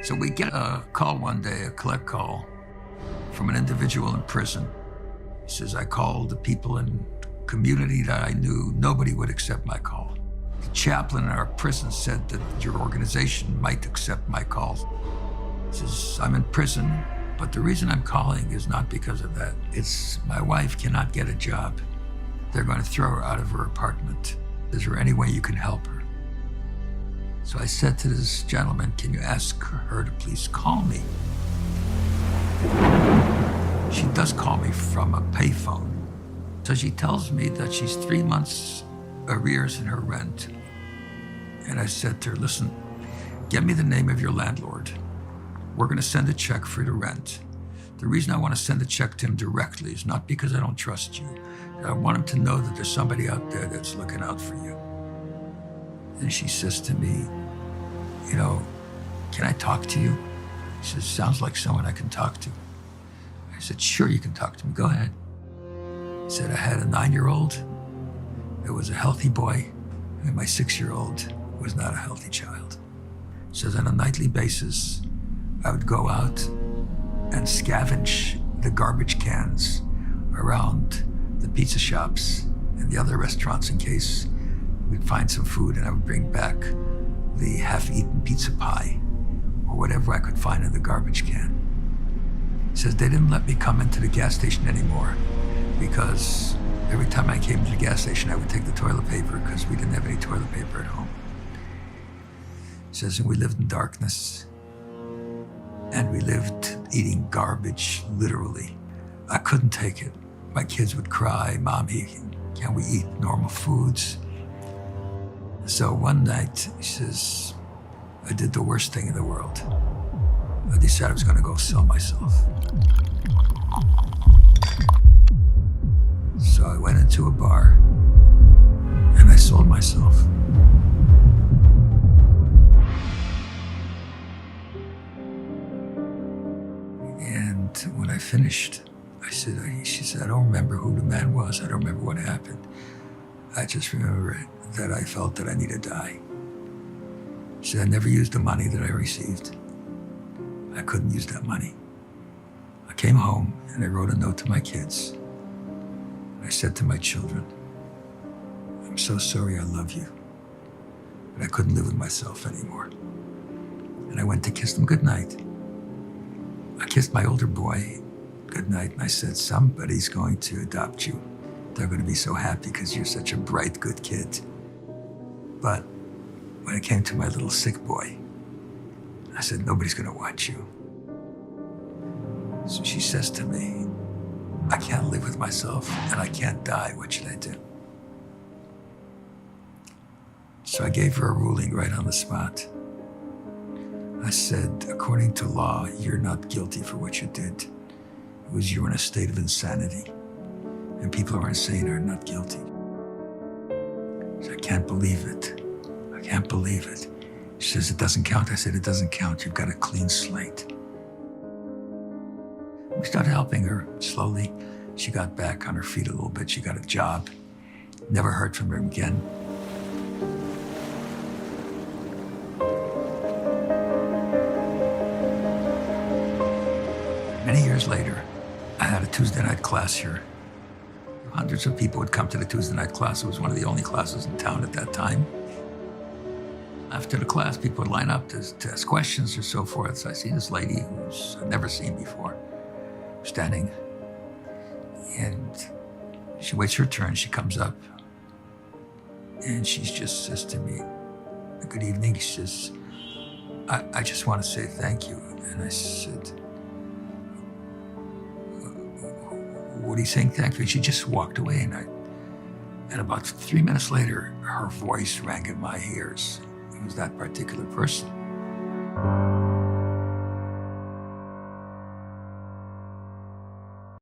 So we get a call one day, a collect call from an individual in prison. He says, I called the people in community that I knew. Nobody would accept my call. The chaplain in our prison said that your organization might accept my call. He says, I'm in prison, but the reason I'm calling is not because of that. It's my wife cannot get a job. They're going to throw her out of her apartment. Is there any way you can help her? So I said to this gentleman, can you ask her to please call me? She does call me from a payphone. So she tells me that she's 3 months arrears in her rent. And I said to her, listen, get me the name of your landlord. We're going to send a check for the rent. The reason I want to send a check to him directly is not because I don't trust you. I want him to know that there's somebody out there that's looking out for you. And she says to me, you know, can I talk to you? She says, sounds like someone I can talk to. I said, sure, you can talk to me. Go ahead. He said, I had a 9-year-old that was a healthy boy, and my 6-year-old was not a healthy child. He says, on a nightly basis, I would go out and scavenge the garbage cans around the pizza shops and the other restaurants in case we'd find some food, and I would bring back the half-eaten pizza pie or whatever I could find in the garbage can. He says, they didn't let me come into the gas station anymore because every time I came to the gas station, I would take the toilet paper because we didn't have any toilet paper at home. He says, and we lived in darkness, and we lived eating garbage, literally. I couldn't take it. My kids would cry, Mommy, can we eat normal foods? So one night, he says, I did the worst thing in the world. I decided I was going to go sell myself. So I went into a bar and I sold myself. And when I finished, she said, I don't remember who the man was. I don't remember what happened. I just remember that I felt that I needed to die. She said, I never used the money that I received. I couldn't use that money. I came home and I wrote a note to my kids. I said to my children, I'm so sorry, I love you, but I couldn't live with myself anymore. And I went to kiss them goodnight. I kissed my older boy goodnight, and I said, somebody's going to adopt you. They're going to be so happy because you're such a bright, good kid. But when it came to my little sick boy, I said, nobody's going to want you. So she says to me, I can't live with myself and I can't die. What should I do? So I gave her a ruling right on the spot. I said, according to law, you're not guilty for what you did. It was you in a state of insanity. And people who are insane are not guilty. So I can't believe it. I can't believe it. She says, it doesn't count. I said, it doesn't count. You've got a clean slate. We started helping her slowly. She got back on her feet a little bit. She got a job. Never heard from her again. Many years later, I had a Tuesday night class here. Hundreds of people would come to the Tuesday night class. It was one of the only classes in town at that time. After the class, people would line up to ask questions or so forth. So I see this lady who's I've never seen before, standing. And she waits her turn. She comes up. And she just says to me, good evening. She says, I just want to say thank you. And I said, what are you saying thank you? She just walked away, and about 3 minutes later, her voice rang in my ears. It was that particular person.